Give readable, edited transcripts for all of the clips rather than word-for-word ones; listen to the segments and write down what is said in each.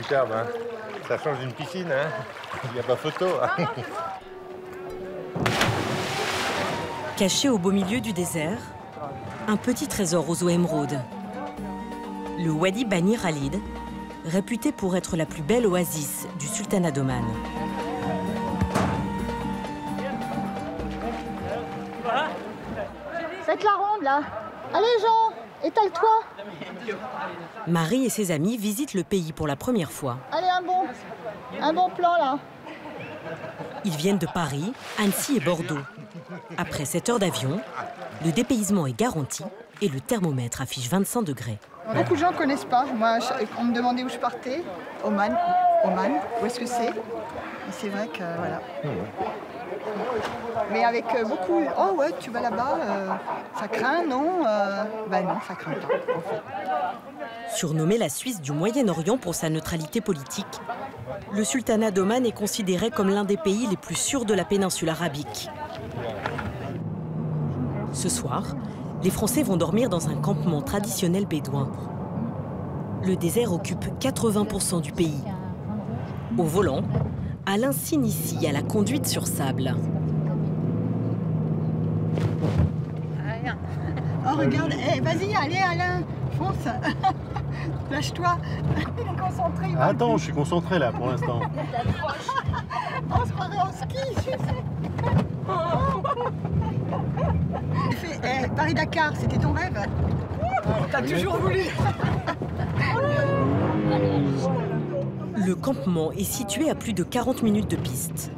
superbe, hein. Ça change d'une piscine, hein. Il n'y a pas photo. Hein. Caché au beau milieu du désert, un petit trésor aux eaux émeraudes. Le Wadi Bani Khalid, réputé pour être la plus belle oasis du sultanat d'Oman. Faites la ronde, là. Allez, Jean, étale-toi. Marie et ses amis visitent le pays pour la première fois. Allez, un bon plan, là. Ils viennent de Paris, Annecy et Bordeaux. Après 7 heures d'avion, le dépaysement est garanti et le thermomètre affiche 25 degrés. Beaucoup de gens ne connaissent pas. Moi, on me demandait où je partais. Oman, où est-ce que c'est? Et c'est vrai que, voilà. Mais avec beaucoup... Oh ouais, tu vas là-bas, ça craint, non? Ben non, ça craint pas, en fait. Surnommé la Suisse du Moyen-Orient pour sa neutralité politique, le sultanat d'Oman est considéré comme l'un des pays les plus sûrs de la péninsule arabique. Ce soir, les Français vont dormir dans un campement traditionnel bédouin. Le désert occupe 80% du pays. Au volant, Alain s'initie à la conduite sur sable. Oh, regarde, hey, vas-y, allez, Alain, fonce. Lâche-toi. Il est concentré. Attends, je suis concentré là pour l'instant. On se croirait en ski, tu sais. Paris-Dakar, c'était ton rêve? T'as toujours voulu. Le campement est situé à plus de 40 minutes de piste.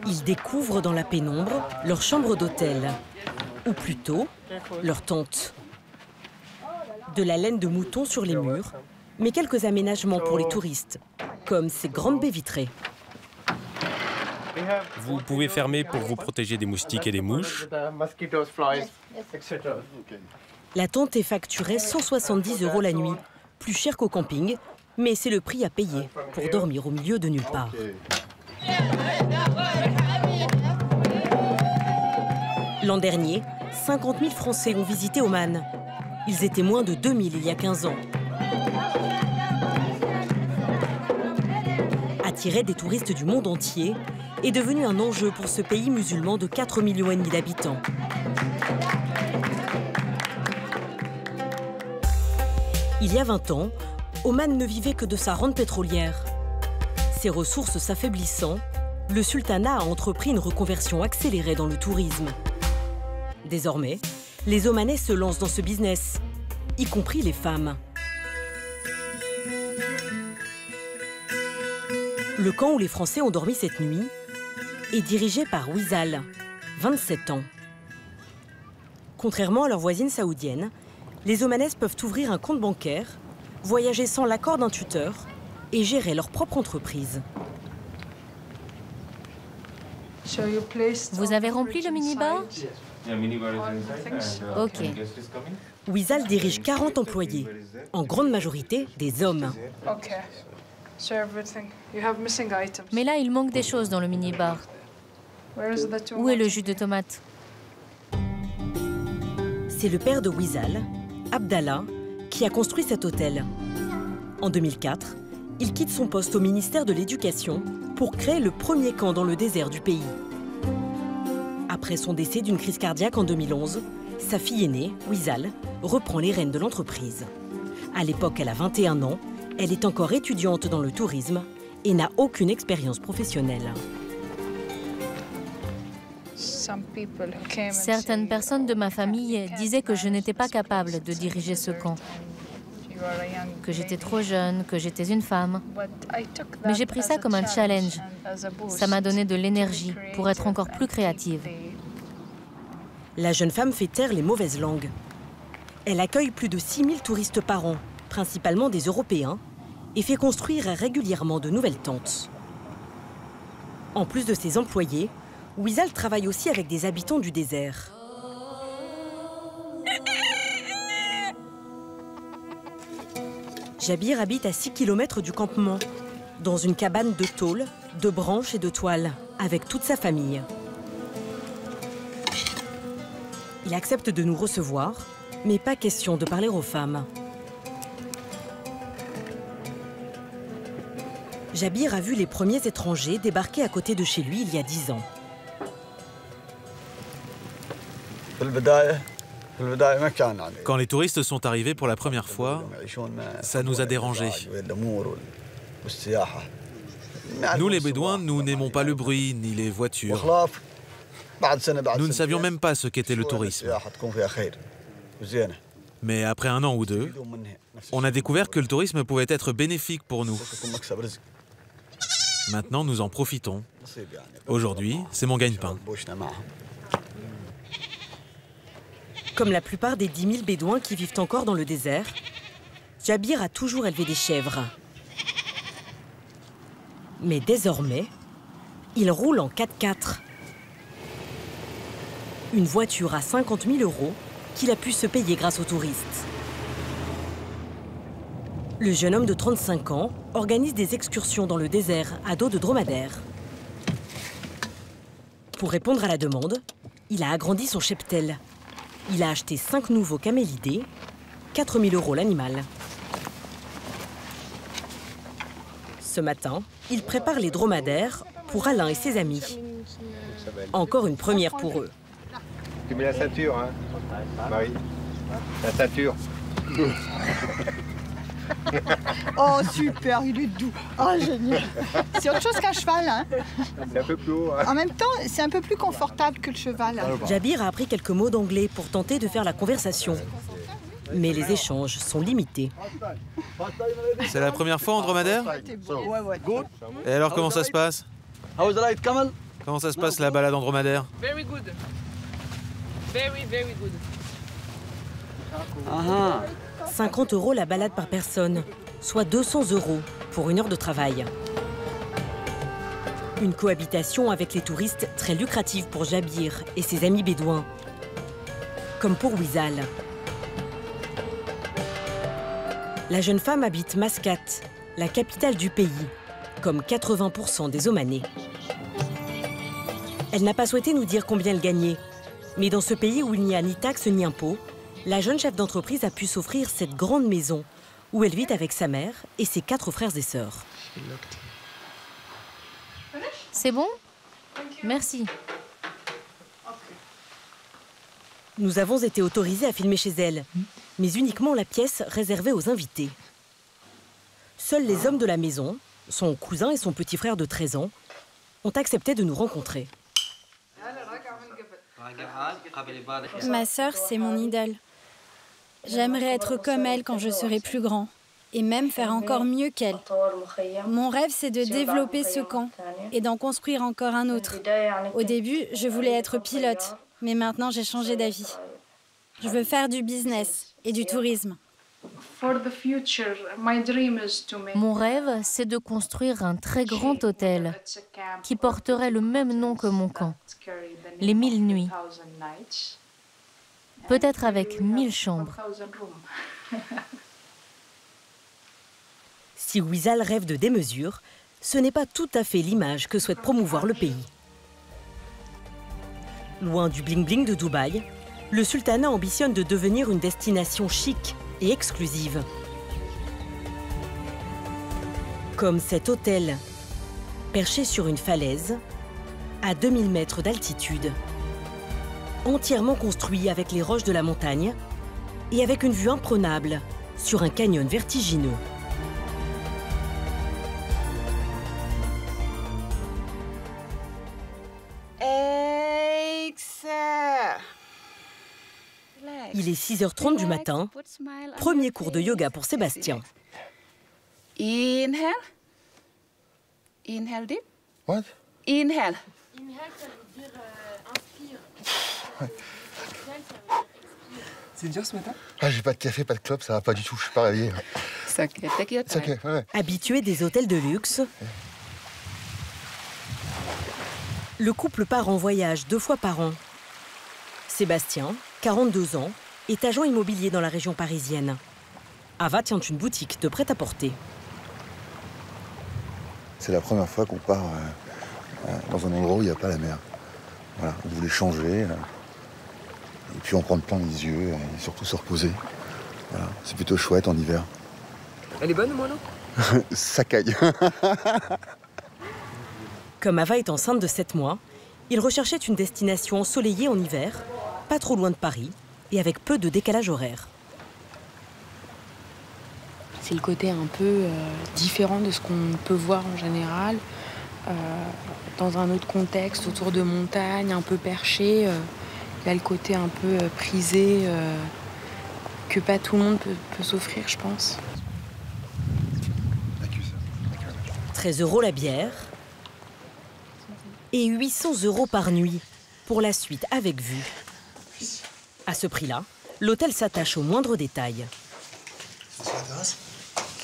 Ils découvrent dans la pénombre leur chambre d'hôtel, ou plutôt leur tente. De la laine de mouton sur les murs, mais quelques aménagements pour les touristes, comme ces grandes baies vitrées. Vous pouvez fermer pour vous protéger des moustiques et des mouches. La tente est facturée 170 € la nuit, plus cher qu'au camping, mais c'est le prix à payer pour dormir au milieu de nulle part. L'an dernier, 50 000 Français ont visité Oman. Ils étaient moins de 2000 il y a 15 ans. Attirer des touristes du monde entier est devenu un enjeu pour ce pays musulman de 4,5 millions d'habitants. Il y a 20 ans, Oman ne vivait que de sa rente pétrolière. Ses ressources s'affaiblissant, le sultanat a entrepris une reconversion accélérée dans le tourisme. Désormais, les Omanais se lancent dans ce business, y compris les femmes. Le camp où les Français ont dormi cette nuit est dirigé par Wizal, 27 ans. Contrairement à leurs voisines saoudiennes, les Omanaises peuvent ouvrir un compte bancaire, voyager sans l'accord d'un tuteur et gérer leur propre entreprise. Vous avez rempli le minibar? Ok. Wizal dirige 40 employés, en grande majorité des hommes. Mais là, il manque des choses dans le minibar. Où est le jus de tomate? C'est le père de Wizal, Abdallah, qui a construit cet hôtel. En 2004, il quitte son poste au ministère de l'Éducation pour créer le premier camp dans le désert du pays. Après son décès d'une crise cardiaque en 2011, sa fille aînée, Wizal, reprend les rênes de l'entreprise. À l'époque, elle a 21 ans, elle est encore étudiante dans le tourisme et n'a aucune expérience professionnelle. Certaines personnes de ma famille disaient que je n'étais pas capable de diriger ce camp, que j'étais trop jeune, que j'étais une femme. Mais j'ai pris ça comme un challenge. Ça m'a donné de l'énergie pour être encore plus créative. La jeune femme fait taire les mauvaises langues. Elle accueille plus de 6000 touristes par an, principalement des Européens, et fait construire régulièrement de nouvelles tentes. En plus de ses employés, Wizal travaille aussi avec des habitants du désert. Jabir habite à 6 km du campement, dans une cabane de tôle, de branches et de toiles, avec toute sa famille. Il accepte de nous recevoir, mais pas question de parler aux femmes. Jabir a vu les premiers étrangers débarquer à côté de chez lui il y a 10 ans. Quand les touristes sont arrivés pour la première fois, ça nous a dérangés. Nous, les Bédouins, nous n'aimons pas le bruit ni les voitures. Nous ne savions même pas ce qu'était le tourisme. Mais après 1 an ou 2, on a découvert que le tourisme pouvait être bénéfique pour nous. Maintenant, nous en profitons. Aujourd'hui, c'est mon gagne-pain. Comme la plupart des 10 000 Bédouins qui vivent encore dans le désert, Jabir a toujours élevé des chèvres. Mais désormais, il roule en 4x4. Une voiture à 50 000 € qu'il a pu se payer grâce aux touristes. Le jeune homme de 35 ans organise des excursions dans le désert à dos de dromadaire. Pour répondre à la demande, il a agrandi son cheptel. Il a acheté 5 nouveaux camélidés, 4 000 € l'animal. Ce matin, il prépare les dromadaires pour Alain et ses amis. Encore une première pour eux. Tu mets la ceinture, hein, Marie? La ceinture. Oh, super, il est doux. Oh, génial. C'est autre chose qu'un cheval, hein. C'est un peu plus haut, hein. En même temps, c'est un peu plus confortable que le cheval. Hein. Jabir a appris quelques mots d'anglais pour tenter de faire la conversation. Mais les échanges sont limités. C'est la première fois en dromadaire? Ouais, ouais. Et alors, comment ça se passe? Comment ça se passe, la balade en dromadaire? Very good. Very, very good. 50 € la balade par personne, soit 200 € pour 1 heure de travail. Une cohabitation avec les touristes très lucrative pour Jabir et ses amis bédouins. Comme pour Wizal. La jeune femme habite Mascate, la capitale du pays, comme 80% des Omanais. Elle n'a pas souhaité nous dire combien elle gagnait. Mais dans ce pays où il n'y a ni taxes ni impôts, la jeune chef d'entreprise a pu s'offrir cette grande maison où elle vit avec sa mère et ses 4 frères et sœurs. C'est bon? Merci. Nous avons été autorisés à filmer chez elle, mais uniquement la pièce réservée aux invités. Seuls les hommes de la maison, son cousin et son petit frère de 13 ans, ont accepté de nous rencontrer. Ma sœur, c'est mon idole. J'aimerais être comme elle quand je serai plus grand, et même faire encore mieux qu'elle. Mon rêve, c'est de développer ce camp et d'en construire encore un autre. Au début, je voulais être pilote, mais maintenant j'ai changé d'avis. Je veux faire du business et du tourisme. Mon rêve, c'est de construire un très grand hôtel qui porterait le même nom que mon camp, les 1000 nuits. Peut-être avec 1000 chambres. Si Wizal rêve de démesure, ce n'est pas tout à fait l'image que souhaite promouvoir le pays. Loin du bling-bling de Dubaï, le sultanat ambitionne de devenir une destination chic et exclusive. Comme cet hôtel, perché sur une falaise, à 2000 mètres d'altitude, entièrement construit avec les roches de la montagne et avec une vue imprenable sur un canyon vertigineux. Il est 6h30 du matin, premier cours de yoga pour Sébastien. Inhale. Inhale deep. What? Inhale. C'est dur ce matin? Ah, j'ai pas de café, pas de clope, ça va pas du tout, je suis pas réveillé. C'est ok, take your C'est time. ok, ouais. Habitué des hôtels de luxe, le couple part en voyage 2 fois par an. Sébastien, 42 ans, est agent immobilier dans la région parisienne. Ava tient une boutique de prêt-à-porter. C'est la première fois qu'on part dans un endroit où il n'y a pas la mer. Voilà, on voulait changer, et puis en prendre plein les yeux, et surtout se reposer. Voilà, c'est plutôt chouette en hiver. Elle est bonne, moi, non? Ça caille. Comme Ava est enceinte de 7 mois, il recherchait une destination ensoleillée en hiver, pas trop loin de Paris et avec peu de décalage horaire. C'est le côté un peu différent de ce qu'on peut voir en général, dans un autre contexte, autour de montagnes, un peu perché. Il y a le côté un peu prisé que pas tout le monde peut s'offrir, je pense. 13 € la bière et 800 € par nuit pour la suite avec vue. À ce prix-là, l'hôtel s'attache aux moindres détails.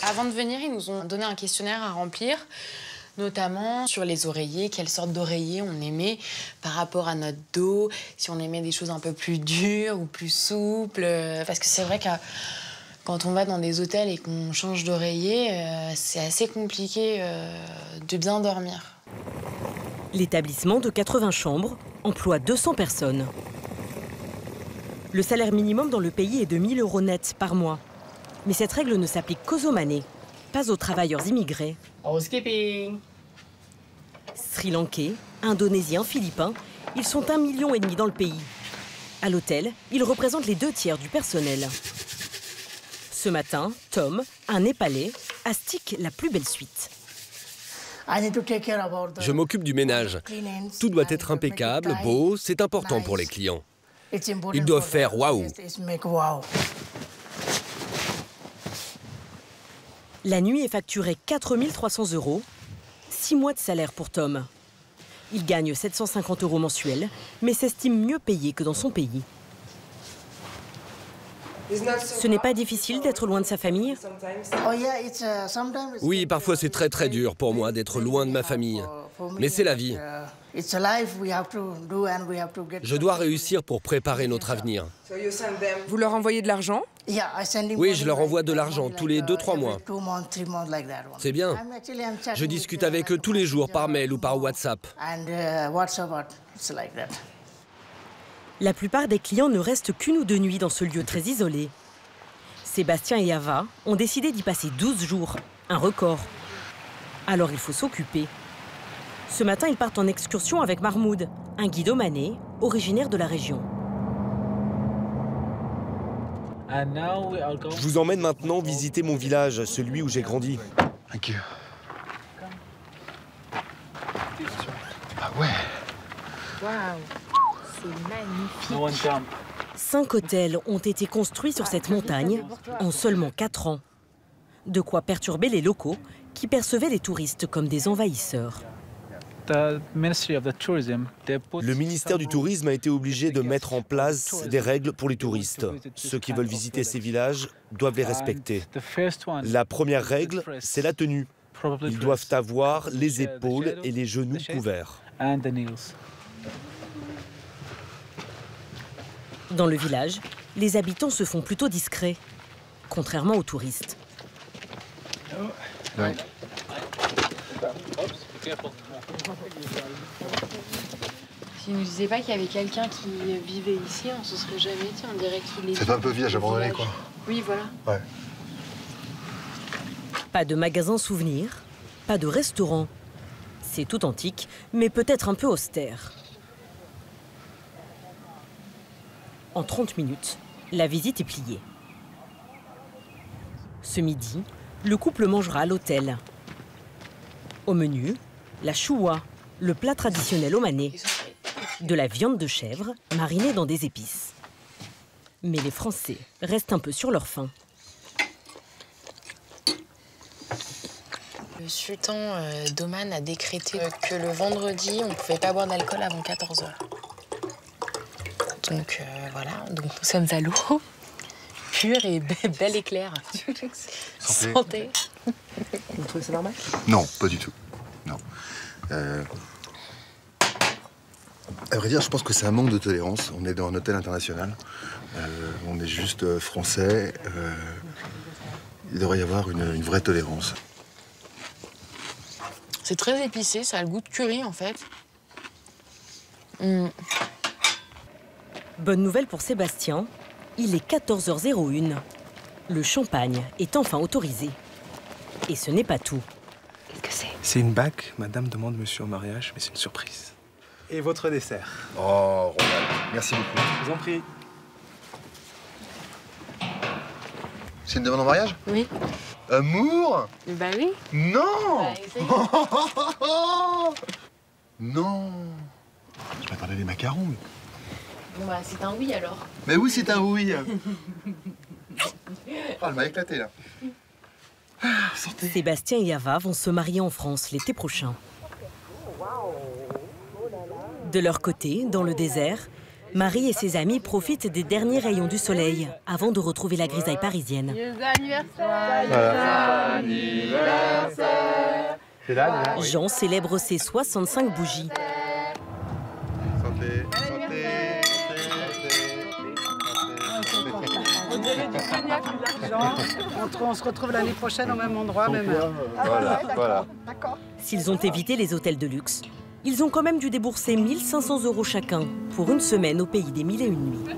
Avant de venir, ils nous ont donné un questionnaire à remplir, notamment sur les oreillers, quelle sorte d'oreiller on aimait par rapport à notre dos, si on aimait des choses un peu plus dures ou plus souples. Parce que c'est vrai que quand on va dans des hôtels et qu'on change d'oreiller, c'est assez compliqué de bien dormir. L'établissement de 80 chambres emploie 200 personnes. Le salaire minimum dans le pays est de 1 000 € net par mois. Mais cette règle ne s'applique qu'aux Omanais, pas aux travailleurs immigrés. Sri Lankais, Indonésiens, Philippins, ils sont 1,5 million dans le pays. À l'hôtel, ils représentent les 2/3 du personnel. Ce matin, Tom, un Népalais, astique la plus belle suite. Je m'occupe du ménage. Tout doit être impeccable, beau, c'est important pour les clients. Ils doivent faire waouh. La nuit est facturée 4 300 €, 6 mois de salaire pour Tom. Il gagne 750 € mensuels, mais s'estime mieux payé que dans son pays. Ce n'est pas difficile d'être loin de sa famille? Oui, parfois c'est très dur pour moi d'être loin de ma famille. Mais c'est la vie. Je dois réussir pour préparer notre avenir. Vous leur envoyez de l'argent? Oui, je leur envoie de l'argent tous les 2-3 mois. C'est bien. Je discute avec eux tous les jours par mail ou par WhatsApp. La plupart des clients ne restent qu'1 ou 2 nuits dans ce lieu très isolé. Sébastien et Ava ont décidé d'y passer 12 jours, un record. Alors il faut s'occuper. Ce matin, ils partent en excursion avec Mahmoud, un guide omanais, originaire de la région. Je vous emmène maintenant visiter mon village, celui où j'ai grandi. Thank you. Ah ouais. Waouh, c'est magnifique. 5 hôtels ont été construits sur cette montagne en seulement 4 ans. De quoi perturber les locaux qui percevaient les touristes comme des envahisseurs. Le ministère du Tourisme a été obligé de mettre en place des règles pour les touristes. Ceux qui veulent visiter ces villages doivent les respecter. La première règle, c'est la tenue. Ils doivent avoir les épaules et les genoux couverts. Dans le village, les habitants se font plutôt discrets, contrairement aux touristes. Ouais. S'ils ne nous disaient pas qu'il y avait quelqu'un qui vivait ici, on se serait jamais dit, on dirait qu'il est... C'est pas un peu village abandonné, quoi. Oui, voilà. Ouais. Pas de magasin souvenir, pas de restaurant. C'est tout antique, mais peut-être un peu austère. En 30 minutes, la visite est pliée. Ce midi, le couple mangera à l'hôtel. Au menu, la choua, le plat traditionnel omanais. De la viande de chèvre marinée dans des épices. Mais les Français restent un peu sur leur faim. Le sultan d'Oman a décrété que le vendredi, on ne pouvait pas boire d'alcool avant 14 h. Donc voilà, donc nous sommes à l'eau, pure et belle et claire. Santé. Vous trouvez ça normal? Non, pas du tout. Non. À vrai dire, je pense que c'est un manque de tolérance. On est dans un hôtel international. On est juste français. Il devrait y avoir une vraie tolérance. C'est très épicé, ça a le goût de curry en fait. Bonne nouvelle pour Sébastien, il est 14h01. Le champagne est enfin autorisé. Et ce n'est pas tout. Qu'est-ce que c'est? C'est une bague. Madame demande monsieur en mariage, mais c'est une surprise. Et votre dessert? Oh, Ronald, merci beaucoup. Je vous en prie. C'est une demande en mariage? Oui. Amour? Bah oui. Non! Bah, non! Je m'attendais à des macarons, mais... Bon bah c'est un oui alors. Mais oui, c'est un oui. Elle m'a éclaté, là. Sortez. Sébastien et Ava vont se marier en France l'été prochain. De leur côté, dans le désert, Marie et ses amis profitent des derniers rayons du soleil avant de retrouver la grisaille parisienne. Jean célèbre ses 65 bougies. Santé, On se retrouve l'année prochaine au même endroit, même heure. Voilà. S'ils ont évité les hôtels de luxe, ils ont quand même dû débourser 1 500 € chacun pour une semaine au pays des 1001 nuits.